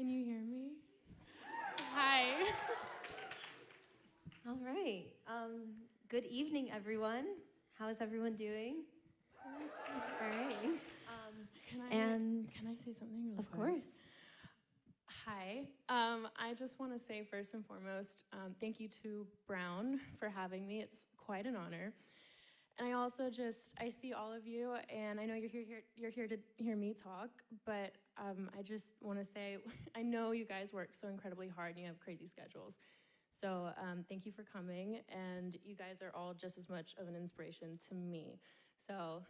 Can you hear me? Hi. All right. Good evening, everyone. How is everyone doing? All right. Can I say something real Of quick? course. Hi. I just want to say first and foremost, thank you to Brown for having me. It's quite an honor. And I also I see all of you, and I know you're here to hear me talk, but I just want to say, I know you guys work so incredibly hard and you have crazy schedules. So thank you for coming, and you guys are all just as much of an inspiration to me. So,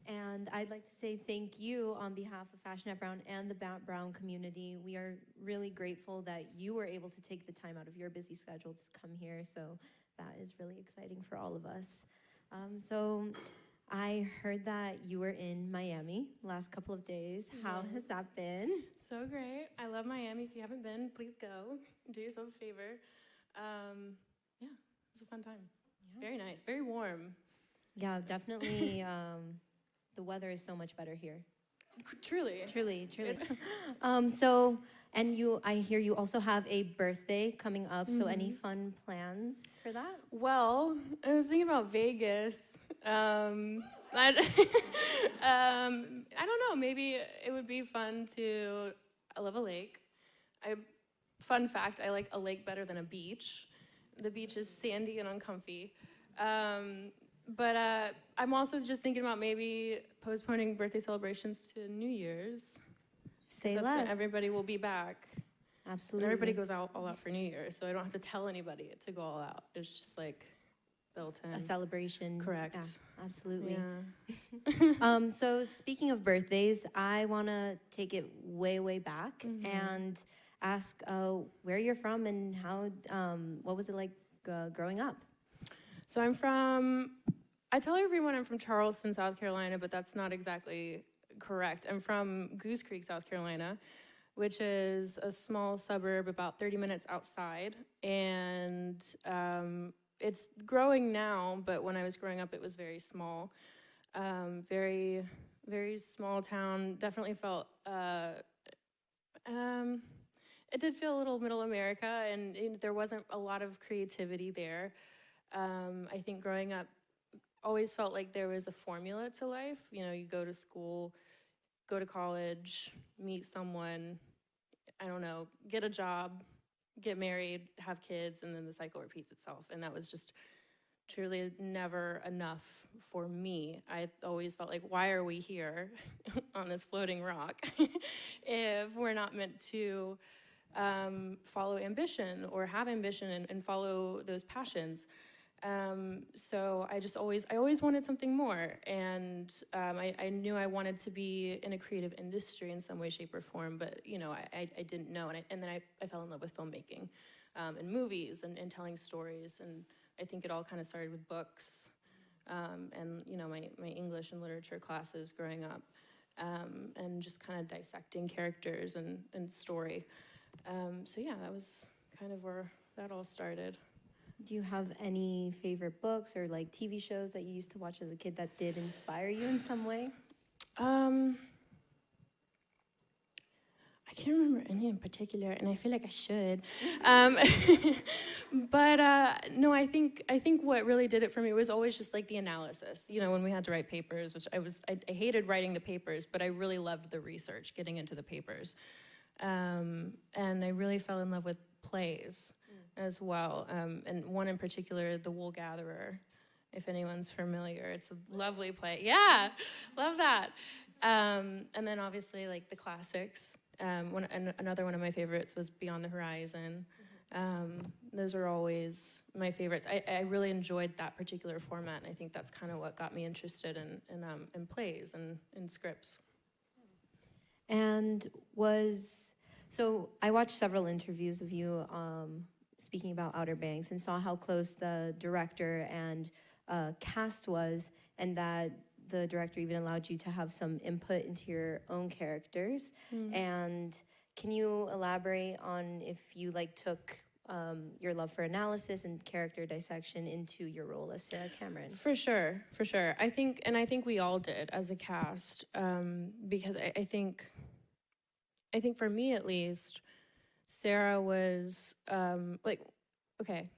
And I'd like to say thank you on behalf of Fashion at Brown and the Brown community. We are really grateful that you were able to take the time out of your busy schedule to come here. So that is really exciting for all of us. So I heard that you were in Miami last couple of days. How has that been? So great. I love Miami. If you haven't been, please go. Do yourself a favor. Yeah, it was a fun time. Yeah. Very nice. Very warm. Yeah, definitely. The weather is so much better here. Truly. I hear you also have a birthday coming up. So any fun plans for that? Well, I was thinking about Vegas. I don't know. Maybe it would be fun to. I love a lake. Fun fact: I like a lake better than a beach. The beach is sandy and uncomfy. But I'm also just thinking about maybe postponing birthday celebrations to New Year's. Say less. Everybody will be back. Absolutely. And everybody goes all out for New Year's, so I don't have to tell anybody to go all out. It's just like built in. A celebration. Correct. Yeah, absolutely. Yeah. So speaking of birthdays, I want to take it way back and ask where you're from and how. What was it like growing up? So I tell everyone I'm from Charleston, South Carolina, but that's not exactly correct. I'm from Goose Creek, South Carolina, which is a small suburb about 30 minutes outside. And it's growing now, but when I was growing up, it was very small. Very, very small town. Definitely felt, it did feel a little middle America, and there wasn't a lot of creativity there. I think growing up always felt like there was a formula to life. You know, you go to school, go to college, meet someone, I don't know, get a job, get married, have kids, and then the cycle repeats itself. And that was just truly never enough for me. I always felt like, why are we here on this floating rock if we're not meant to follow ambition or have ambition and follow those passions? So I always wanted something more, and I knew I wanted to be in a creative industry in some way, shape, or form, but you know, I didn't know, and then I fell in love with filmmaking and movies and telling stories, and I think it all kind of started with books and you know, my English and literature classes growing up, and just kind of dissecting characters and story. So yeah, that was kind of where that all started. Do you have any favorite books or like TV shows that you used to watch as a kid that did inspire you in some way? I can't remember any in particular, and I feel like I should. But no, I think what really did it for me was always just like the analysis. You know, when we had to write papers, which I hated writing the papers, but I really loved the research, getting into the papers. And I really fell in love with plays as well. And one in particular, The Wool Gatherer, if anyone's familiar. It's a lovely play. Yeah, love that. And then obviously like the classics. Another one of my favorites was Beyond the Horizon. Those are always my favorites. I really enjoyed that particular format, and I think that's kind of what got me interested in plays and in scripts. And so I watched several interviews of you speaking about Outer Banks and saw how close the director and cast was, and that the director even allowed you to have some input into your own characters. And can you elaborate on if you like took your love for analysis and character dissection into your role as Sarah Cameron. For sure, for sure. I think we all did as a cast, because I think for me at least, Sarah was like, okay,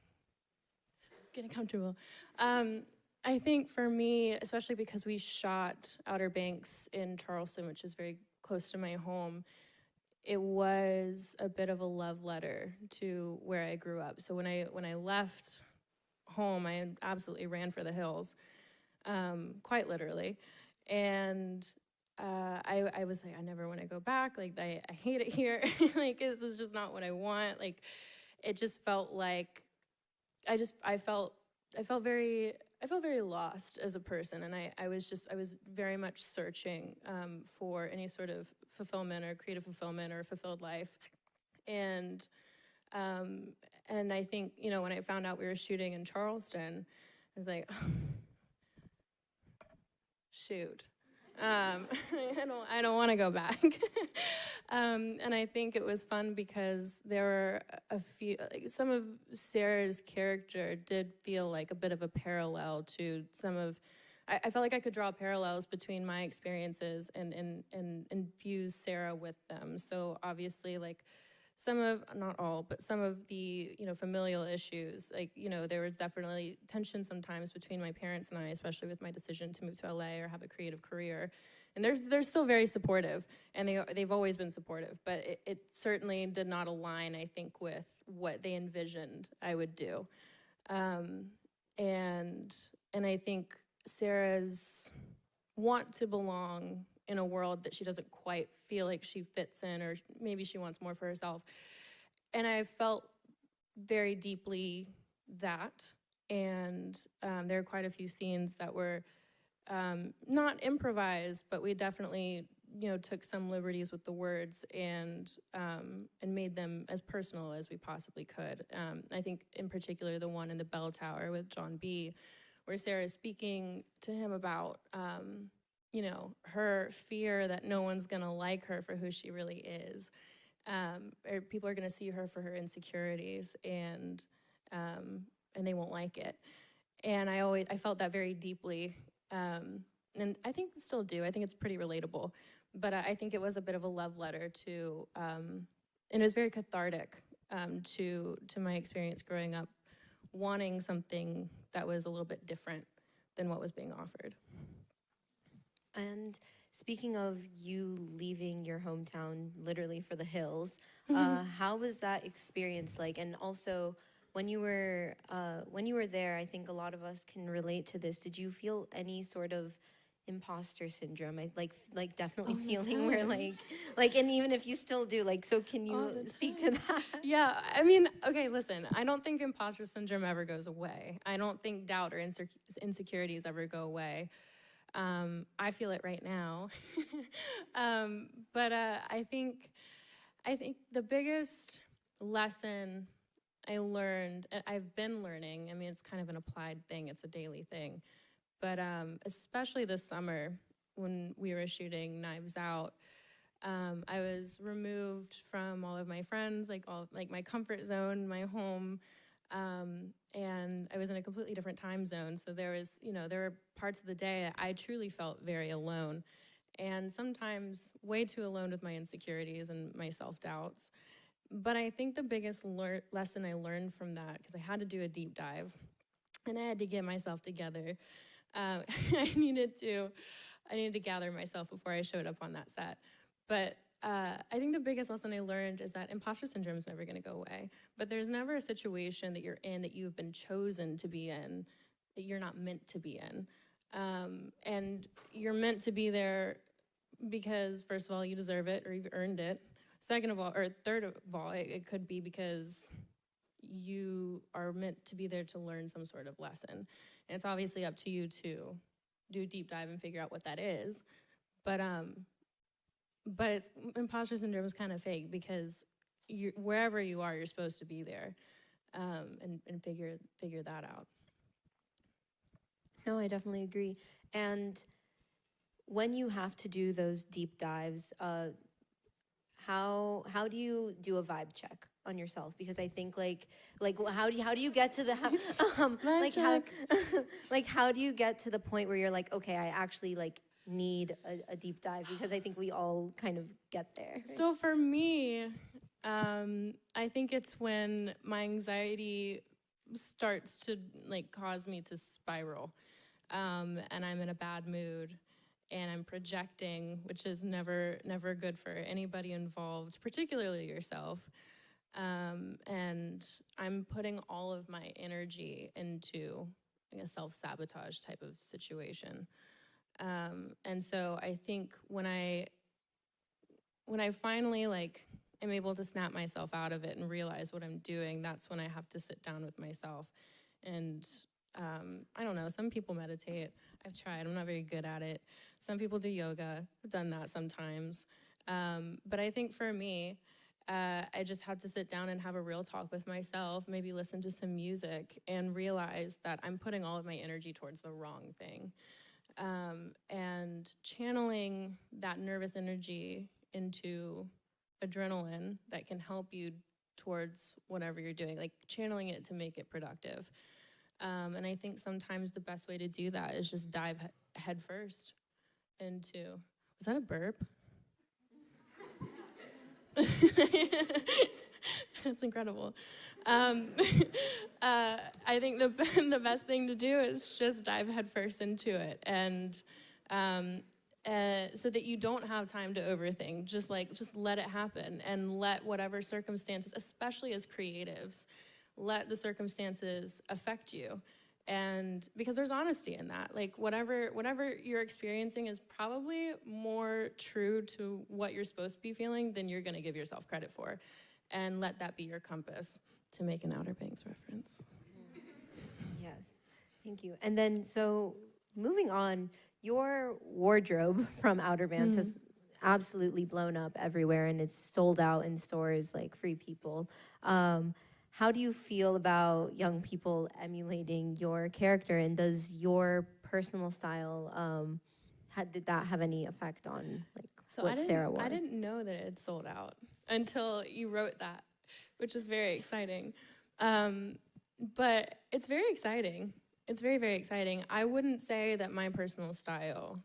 getting comfortable. I think for me, especially because we shot Outer Banks in Charleston, which is very close to my home, it was a bit of a love letter to where I grew up. So when I left home, I absolutely ran for the hills, quite literally. And I was like, I never want to go back. Like, I hate it here. Like, this is just not what I want. Like, it just felt like, I felt very lost as a person. And I was very much searching for any sort of fulfillment or creative fulfillment or fulfilled life. And I think, you know, when I found out we were shooting in Charleston, I was like, oh, shoot. I don't want to go back. And I think it was fun because there were a few, like, some of Sarah's character did feel like a bit of a parallel to some of, I felt like I could draw parallels between my experiences and infuse Sarah with them. So obviously, like, some of, not all, but some of the, you know, familial issues, like, you know, there was definitely tension sometimes between my parents and I, especially with my decision to move to LA or have a creative career. And they're still very supportive, and they've always been supportive, but it certainly did not align, I think, with what they envisioned I would do. And I think Sarah's want to belong in a world that she doesn't quite feel like she fits in, or maybe she wants more for herself. And I felt very deeply that. And there are quite a few scenes that were not improvised, but we definitely, you know, took some liberties with the words and made them as personal as we possibly could. I think in particular the one in the bell tower with John B., where Sarah is speaking to him about you know, her fear that no one's gonna like her for who she really is. Or people are gonna see her for her insecurities, and they won't like it. And I felt that very deeply. And I think still do. I think it's pretty relatable. But I think it was a bit of a love letter to, and it was very cathartic to my experience growing up, wanting something that was a little bit different than what was being offered. And speaking of you leaving your hometown literally for the hills, how was that experience like? And also, when you were there, I think a lot of us can relate to this. Did you feel any sort of imposter syndrome? I like definitely feeling where like, and even if you still do, like, so can you speak to that? Yeah, I mean, okay, listen, I don't think imposter syndrome ever goes away. I don't think doubt or insecurities ever go away. I feel it right now. But I think the biggest lesson I learned, and I've been learning, I mean, it's kind of an applied thing, it's a daily thing, but especially this summer when we were shooting Knives Out, I was removed from all of my friends, like my comfort zone, my home, and I was in a completely different time zone. So there was, you know, there were parts of the day that I truly felt very alone, and sometimes way too alone with my insecurities and my self-doubts. But I think the biggest lesson I learned from that, because I had to do a deep dive, and I had to get myself together. I needed to gather myself before I showed up on that set. But I think the biggest lesson I learned is that imposter syndrome is never going to go away. But there's never a situation that you're in that you've been chosen to be in that you're not meant to be in. And you're meant to be there because, first of all, you deserve it or you've earned it. Second of all, or third of all, it could be because you are meant to be there to learn some sort of lesson. And it's obviously up to you to do a deep dive and figure out what that is. But it's, imposter syndrome is kind of fake because wherever you are, you're supposed to be there, and figure that out. No, I definitely agree. And when you have to do those deep dives, how do you do a vibe check? on yourself? Because I think like how do you get to the like how like how do you get to the point where you're like, okay, I actually like need a deep dive? Because I think we all kind of get there. Right? So for me, I think it's when my anxiety starts to like cause me to spiral, and I'm in a bad mood, and I'm projecting, which is never good for anybody involved, particularly yourself. And I'm putting all of my energy into like a self-sabotage type of situation. And so I think when I finally like am able to snap myself out of it and realize what I'm doing, that's when I have to sit down with myself. And I don't know, some people meditate. I've tried, I'm not very good at it. Some people do yoga, I've done that sometimes. But I think for me, I just have to sit down and have a real talk with myself, maybe listen to some music and realize that I'm putting all of my energy towards the wrong thing. And channeling that nervous energy into adrenaline that can help you towards whatever you're doing, like channeling it to make it productive. And I think sometimes the best way to do that is just dive head first into, was that a burp? That's incredible. I think the best thing to do is just dive headfirst into it, and so that you don't have time to overthink. Just let it happen, and let whatever circumstances, especially as creatives, let the circumstances affect you. And because there's honesty in that, like whatever you're experiencing is probably more true to what you're supposed to be feeling than you're gonna give yourself credit for. And let that be your compass, to make an Outer Banks reference. Yes, thank you. And then, so moving on, your wardrobe from Outer Banks has absolutely blown up everywhere, and it's sold out in stores like Free People. How do you feel about young people emulating your character, and does your personal style, did that have any effect on like what Sarah wore? I didn't know that it had sold out until you wrote that, which is very exciting. But it's very exciting. It's very, very exciting. I wouldn't say that my personal style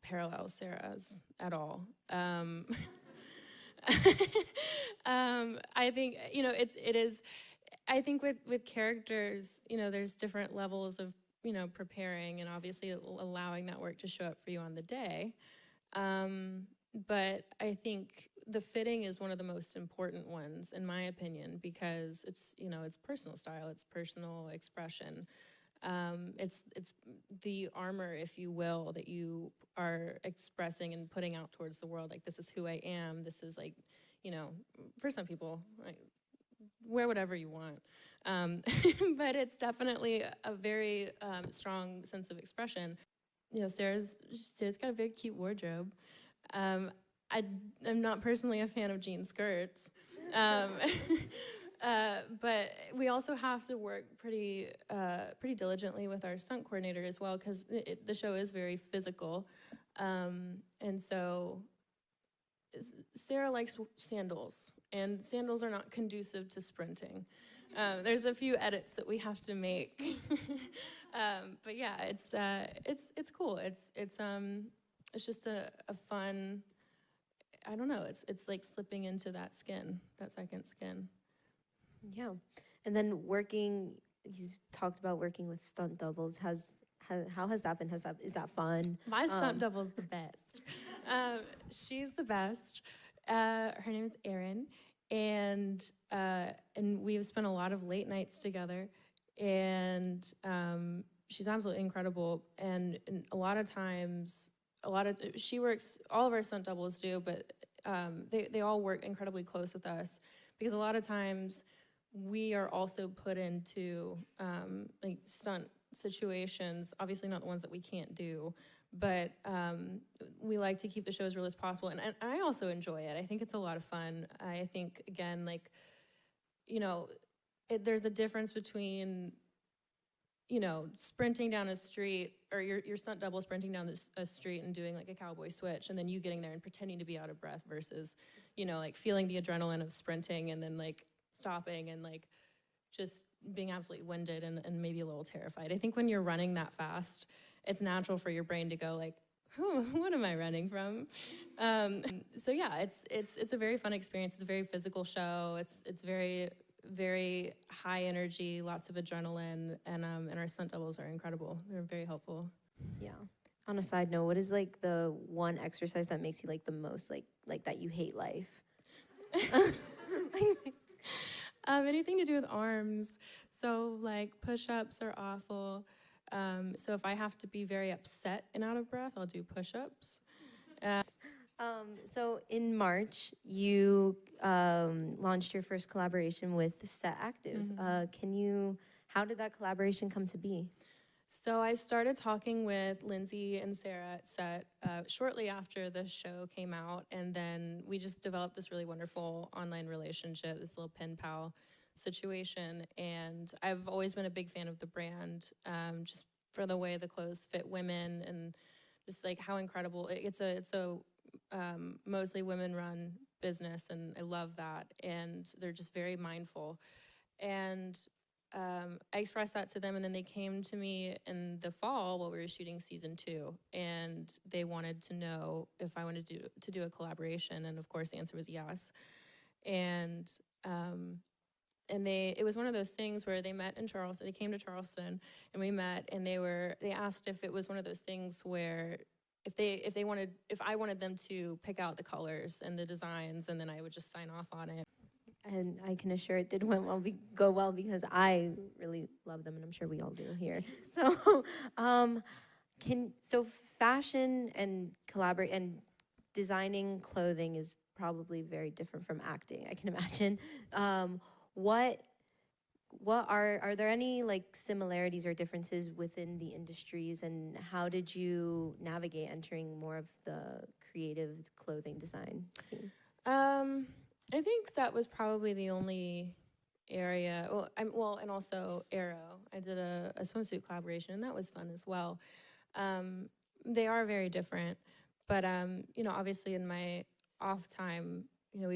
parallels Sarah's at all. I think, it is, I think with characters, there's different levels of, preparing and obviously allowing that work to show up for you on the day. But I think the fitting is one of the most important ones, in my opinion, because it's, it's personal style, it's personal expression. It's the armor, if you will, that you are expressing and putting out towards the world. Like, this is who I am. This is like, for some people, like, wear whatever you want. But it's definitely a very strong sense of expression. Sarah's got a very cute wardrobe. I'm not personally a fan of jean skirts. But we also have to work pretty diligently with our stunt coordinator as well, because the show is very physical. And so Sarah likes sandals, and sandals are not conducive to sprinting. There's a few edits that we have to make. But yeah, it's cool. It's just a fun, I don't know, it's like slipping into that second skin. Yeah. And then you talked about working with stunt doubles. How has that been? Is that fun? My stunt double's the best. She's the best. Her name is Erin, and we've spent a lot of late nights together, and she's absolutely incredible. And a lot of times, she works, all of our stunt doubles do, but they all work incredibly close with us, because a lot of times we are also put into like stunt situations, obviously not the ones that we can't do, but we like to keep the show as real as possible. And I also enjoy it. I think it's a lot of fun. I think, again, like, there's a difference between, sprinting down a street, or your stunt double sprinting down a street and doing like a cowboy switch, and then you getting there and pretending to be out of breath, versus, you know, like feeling the adrenaline of sprinting and then like stopping and like just being absolutely winded and maybe a little terrified. I think when you're running that fast, it's natural for your brain to go like, what am I running from? So yeah, it's a very fun experience. It's a very physical show. It's very, very high energy, lots of adrenaline, and our stunt doubles are incredible. They're very helpful. Yeah. On a side note, what is like the one exercise that makes you like the most like that you hate life? Anything to do with arms. So like push-ups are awful. So if I have to be very upset and out of breath, I'll do push-ups. So in March, you launched your first collaboration with Set Active. How did that collaboration come to be? So I started talking with Lindsay and Sarah at Set shortly after the show came out, and then we just developed this really wonderful online relationship, this little pen pal situation. And I've always been a big fan of the brand, just for the way the clothes fit women and just like how incredible it's a mostly women-run business, and I love that. And they're just very mindful. And I expressed that to them, and then they came to me in the fall while we were shooting season 2, and they wanted to know if I wanted to do a collaboration, and of course the answer was yes. And it was one of those things where they met in Charleston. They came to Charleston, and we met, and they asked if it was one of those things where if I wanted them to pick out the colors and the designs, and then I would just sign off on it. And I can assure it did go well because I really love them, and I'm sure we all do here. So, fashion and designing clothing is probably very different from acting, I can imagine. Are there any like similarities or differences within the industries, and how did you navigate entering more of the creative clothing design scene? I think that was probably the only area. And also Aero. I did a swimsuit collaboration, and that was fun as well. They are very different, but you know, obviously in my off time, you know,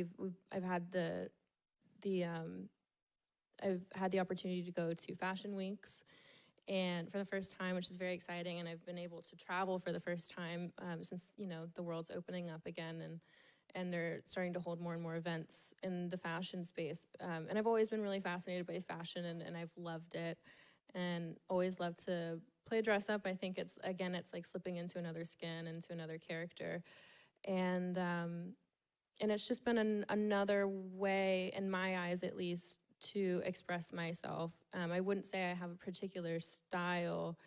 I've had the opportunity to go to fashion weeks, and for the first time, which is very exciting, and I've been able to travel for the first time since, you know, the world's opening up again, and they're starting to hold more and more events in the fashion space. And I've always been really fascinated by fashion, and I've loved it, and always loved to play dress up. I think it's like slipping into another skin, into another character. And it's just been another way, in my eyes at least, to express myself. I wouldn't say I have a particular style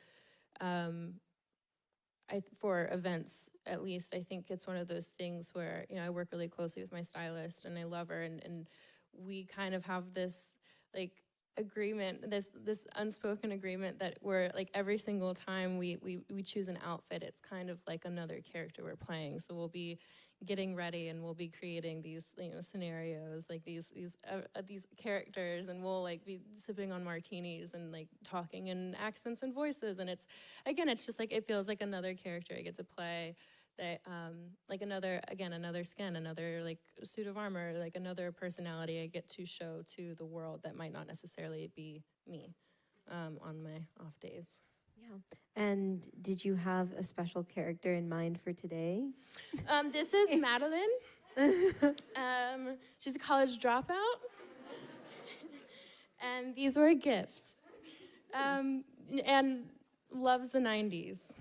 for events, at least. I think it's one of those things where, you know, I work really closely with my stylist, and I love her, and we kind of have this like agreement, this unspoken agreement that we're like every single time we choose an outfit, it's kind of like another character we're playing. So we'll be getting ready, and we'll be creating these, you know, scenarios, like these characters, and we'll like be sipping on martinis and like talking in accents and voices, and it's just like it feels like another character I get to play, that like another skin, another like suit of armor, like another personality I get to show to the world that might not necessarily be me on my off days. Yeah. And did you have a special character in mind for today? This is Madelyn. She's a college dropout. And these were a gift. And loves the 90s.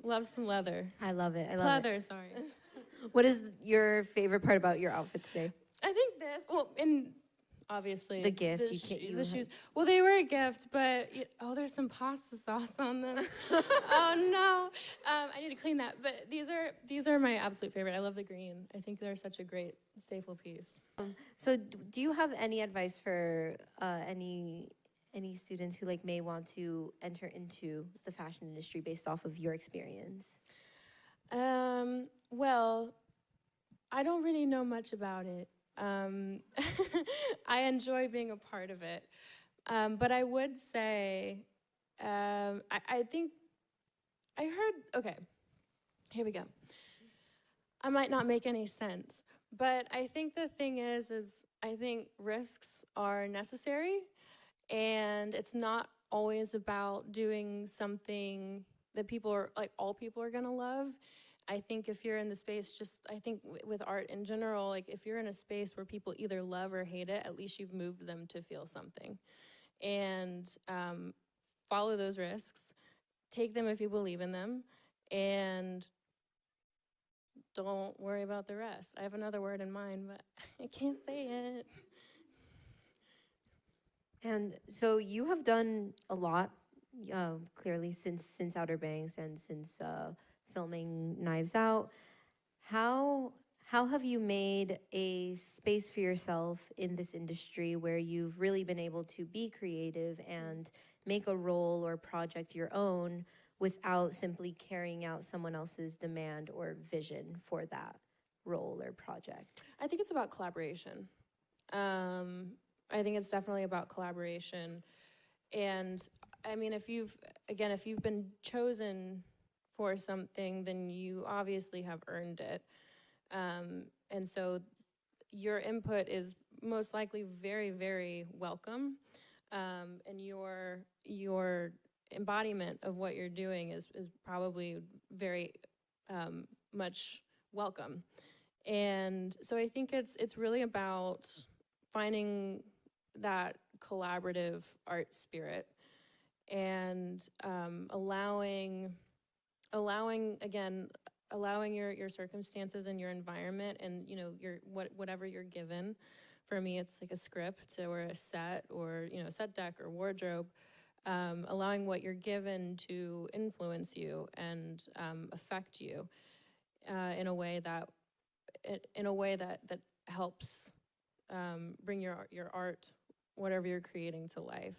Loves some leather. I love it. Leather, sorry. What is your favorite part about your outfit today? I think this, obviously. The gift. The shoes. Well, they were a gift, but, there's some pasta sauce on them. Oh, no. I need to clean that. But these are my absolute favorite. I love the green. I think they're such a great staple piece. So do you have any advice for any students who like may want to enter into the fashion industry based off of your experience? Well, I don't really know much about it. I enjoy being a part of it. But I would say, I think, okay, here we go. I might not make any sense, But I think the thing is I think risks are necessary, and it's not always about doing something that people are like all people are gonna love. I think if you're in the space, just I think with art in general, like if you're in a space where people either love or hate it, at least you've moved them to feel something. And follow those risks, take them if you believe in them, and don't worry about the rest. I have another word in mind, but I can't say it. And so you have done a lot, clearly since Outer Banks and since filming Knives Out. How have you made a space for yourself in this industry where you've really been able to be creative and make a role or project your own without simply carrying out someone else's demand or vision for that role or project? I think it's about collaboration. I think it's definitely about collaboration. And I mean, if you've been chosen for something, then you obviously have earned it. And so your input is most likely very, very welcome. And your embodiment of what you're doing is probably very much welcome. And so I think it's really about finding that collaborative art spirit and allowing your circumstances and your environment and your whatever you're given. For me, it's like a script or a set or set deck or wardrobe. Allowing what you're given to influence you and affect you in a way that helps bring your art, whatever you're creating, to life.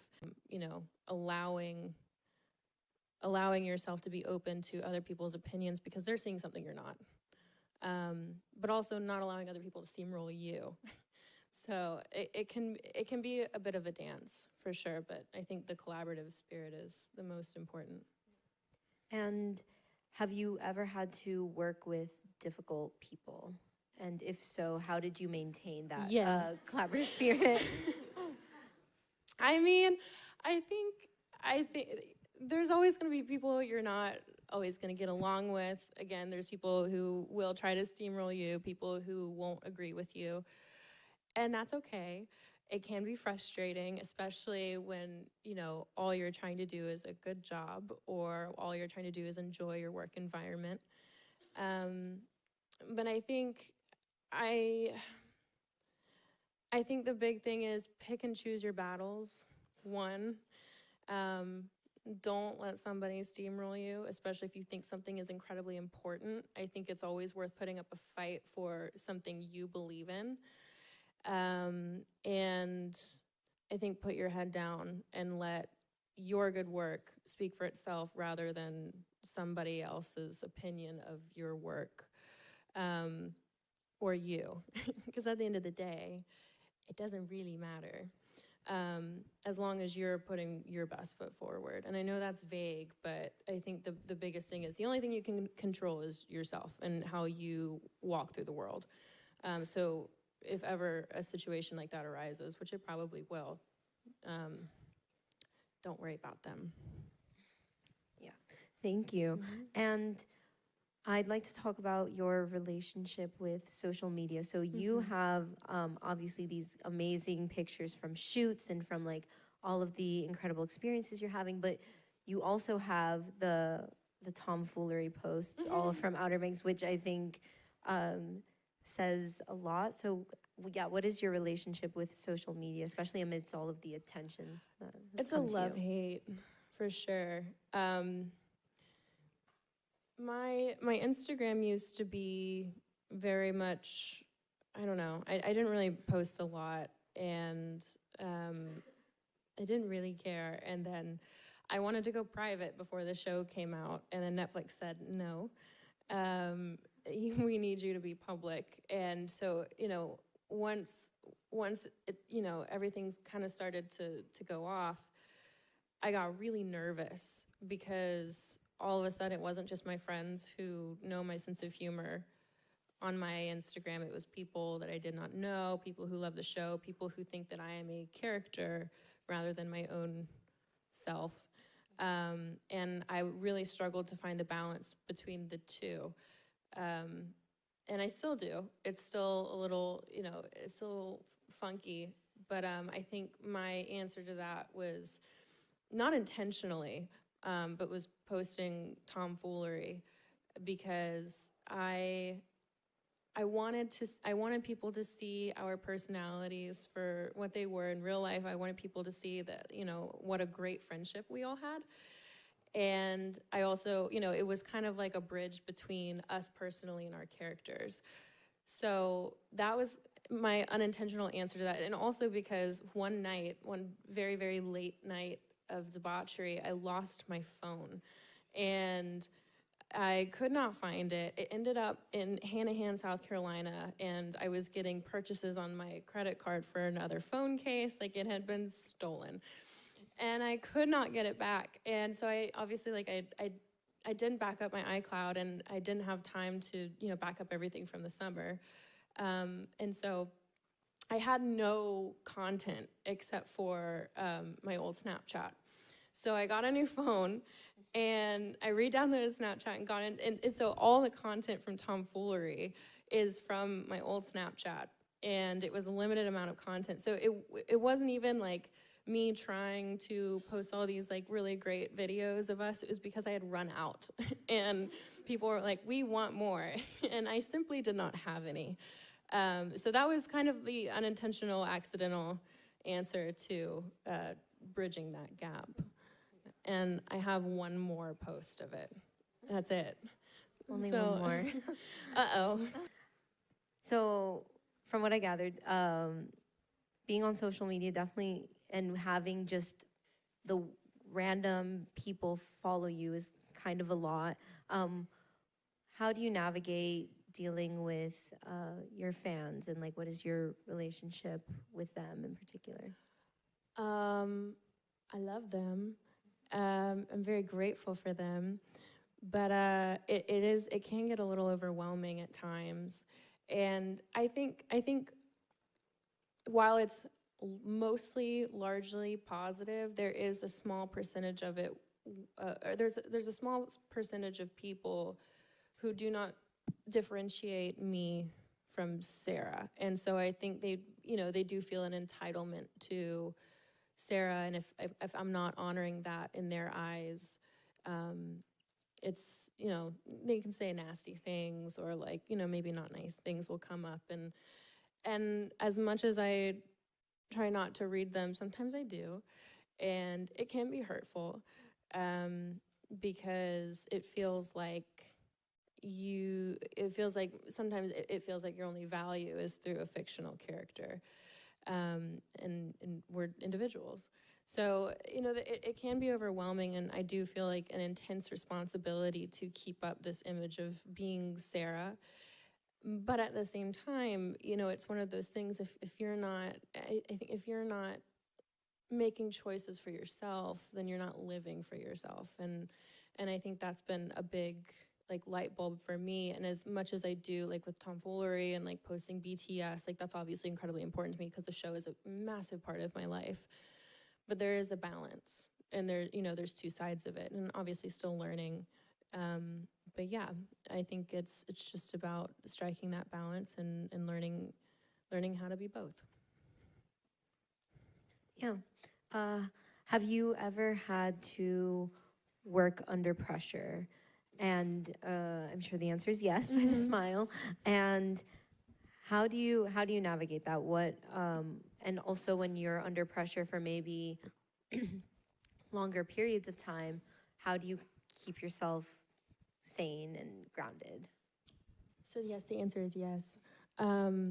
Allowing yourself to be open to other people's opinions because they're seeing something you're not. But also not allowing other people to steamroll you. So it can be a bit of a dance for sure, but I think the collaborative spirit is the most important. And have you ever had to work with difficult people? And if so, how did you maintain that collaborative spirit? I mean, I think there's always going to be people you're not always going to get along with. Again, there's people who will try to steamroll you, people who won't agree with you. And that's okay. It can be frustrating, especially when, all you're trying to do is a good job or all you're trying to do is enjoy your work environment. But I think the big thing is pick and choose your battles. One, don't let somebody steamroll you, especially if you think something is incredibly important. I think it's always worth putting up a fight for something you believe in. And I think put your head down and let your good work speak for itself rather than somebody else's opinion of your work, or you. Because at the end of the day, it doesn't really matter, as long as you're putting your best foot forward. And I know that's vague, but I think the biggest thing is the only thing you can control is yourself and how you walk through the world. So if ever a situation like that arises, which it probably will, don't worry about them. Yeah, thank you. Mm-hmm. And I'd like to talk about your relationship with social media. So you have obviously these amazing pictures from shoots and from like all of the incredible experiences you're having, but you also have the tomfoolery posts all from Outer Banks, which I think says a lot. So yeah, what is your relationship with social media, especially amidst all of the attention that has come to you? It's a love-hate, for sure. My Instagram used to be very much, I don't know, I didn't really post a lot, and I didn't really care. And then I wanted to go private before the show came out, and then Netflix said, no, we need you to be public. And so, once it, everything's kind of started to go off, I got really nervous because all of a sudden it wasn't just my friends who know my sense of humor on my Instagram, it was people that I did not know, people who love the show, people who think that I am a character rather than my own self. And I really struggled to find the balance between the two. And I still do. It's still a little, it's still funky. But I think my answer to that was not intentionally, but was posting tomfoolery, because I wanted people to see our personalities for what they were in real life. I wanted people to see that, what a great friendship we all had. And I also, it was kind of like a bridge between us personally and our characters. So that was my unintentional answer to that. And also because one very, very late night of debauchery, I lost my phone. And I could not find it. It ended up in Hanahan, South Carolina, and I was getting purchases on my credit card for another phone case, like it had been stolen. And I could not get it back. And so I obviously, I didn't back up my iCloud, and I didn't have time to, back up everything from the summer. And so I had no content except for my old Snapchat. So I got a new phone, and I re-downloaded Snapchat and got in, and so all the content from tomfoolery is from my old Snapchat, and it was a limited amount of content. So it wasn't even like me trying to post all these like really great videos of us. It was because I had run out, and people were like, we want more, and I simply did not have any. So that was kind of the unintentional, accidental answer to bridging that gap. And I have one more post of it. That's it. Only one more. Uh-oh. So from what I gathered, being on social media definitely, and having just the random people follow you is kind of a lot. How do you navigate dealing with your fans, and like what is your relationship with them in particular? I love them. I'm very grateful for them, but it can get a little overwhelming at times. And I think while it's mostly largely positive, there is a small percentage of it. There's a small percentage of people who do not differentiate me from Sarah, and so I think they do feel an entitlement to Sarah, and if I'm not honoring that in their eyes, it's, they can say nasty things, or like, maybe not nice things will come up, and as much as I try not to read them, sometimes I do, and it can be hurtful, because it feels like sometimes it feels like your only value is through a fictional character. And we're individuals. So, it can be overwhelming, and I do feel like an intense responsibility to keep up this image of being Sarah. But at the same time, it's one of those things, if you're not, I think if you're not making choices for yourself, then you're not living for yourself. And I think that's been a big light bulb for me. And as much as I do with tomfoolery and posting BTS, that's obviously incredibly important to me because the show is a massive part of my life. But there is a balance, and there's two sides of it, and obviously still learning. But yeah, I think it's just about striking that balance and learning how to be both. Yeah. Have you ever had to work under pressure? And I'm sure the answer is yes by the smile. And how do you navigate that? What and also when you're under pressure for maybe longer periods of time, how do you keep yourself sane and grounded? So yes, the answer is yes. I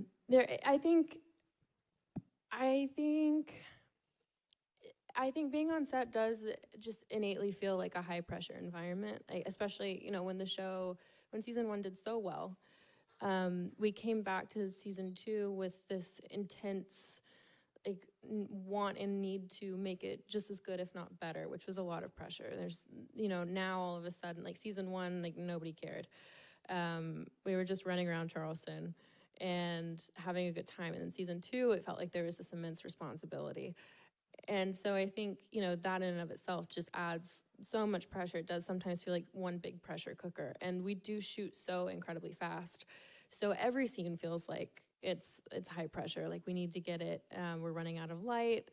think being on set does just innately feel like a high pressure environment, especially, when season 1 did so well. We came back to season 2 with this intense want and need to make it just as good, if not better, which was a lot of pressure. There's, now all of a sudden, season 1, nobody cared. We were just running around Charleston and having a good time. And then season 2, it felt like there was this immense responsibility. And so I think, that in and of itself just adds so much pressure. It does sometimes feel like one big pressure cooker. And we do shoot so incredibly fast. So every scene feels like it's high pressure. Like we need to get it. We're running out of light.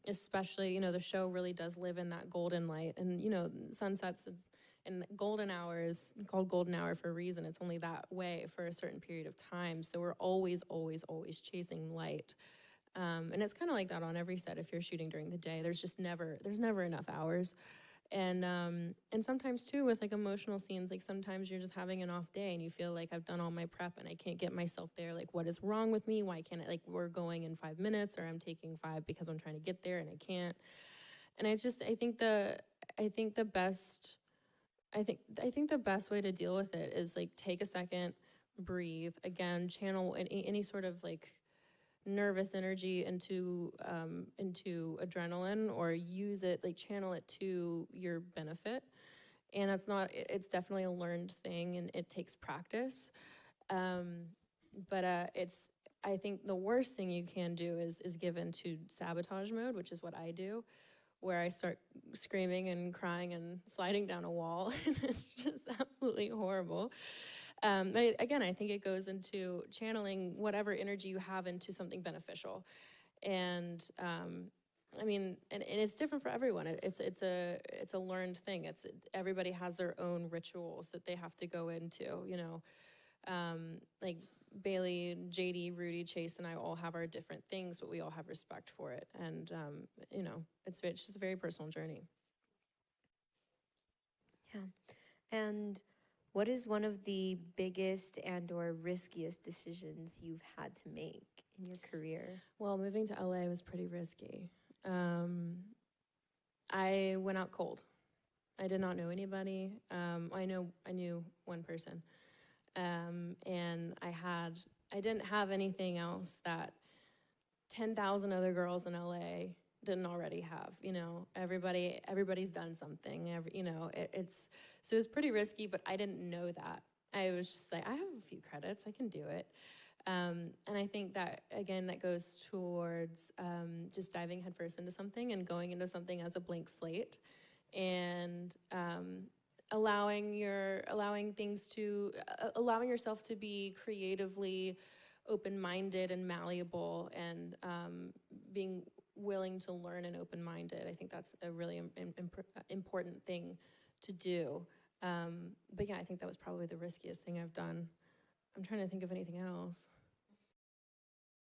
Especially, the show really does live in that golden light. And, sunsets and golden hour is called golden hour for a reason. It's only that way for a certain period of time. So we're always, always, always chasing light. And it's kind of like that on every set. If you're shooting during the day, there's never enough hours. And sometimes too with like emotional scenes, like sometimes you're just having an off day and you feel like I've done all my prep and I can't get myself there. Like what is wrong with me? Why can't I, like we're going in 5 minutes or I'm taking 5 because I'm trying to get there and I can't. And I think the best way to deal with it is like take a second, breathe, again, channel any sort of like nervous energy into adrenaline, or use it, like channel it to your benefit. And it's definitely a learned thing and it takes practice. But I think the worst thing you can do is give into sabotage mode, which is what I do, where I start screaming and crying and sliding down a wall, and it's just absolutely horrible. But again, I think it goes into channeling whatever energy you have into something beneficial. And and it's different for everyone. It's a learned thing. Everybody has their own rituals that they have to go into, like Bailey, JD, Rudy, Chase, and I all have our different things, but we all have respect for it. And, it's just a very personal journey. Yeah. And what is one of the biggest and or riskiest decisions you've had to make in your career? Well, moving to LA was pretty risky. I went out cold. I did not know anybody. I knew one person. And I didn't have anything else that 10,000 other girls in LA didn't already have. Everybody's done something. So it was pretty risky, but I didn't know that. I was just like, I have a few credits, I can do it. And I think that, again, that goes towards just diving headfirst into something and going into something as a blank slate, and allowing yourself to be creatively open-minded and malleable, and being willing to learn and open-minded. I think that's a really important thing to do. But yeah, I think that was probably the riskiest thing I've done. I'm trying to think of anything else.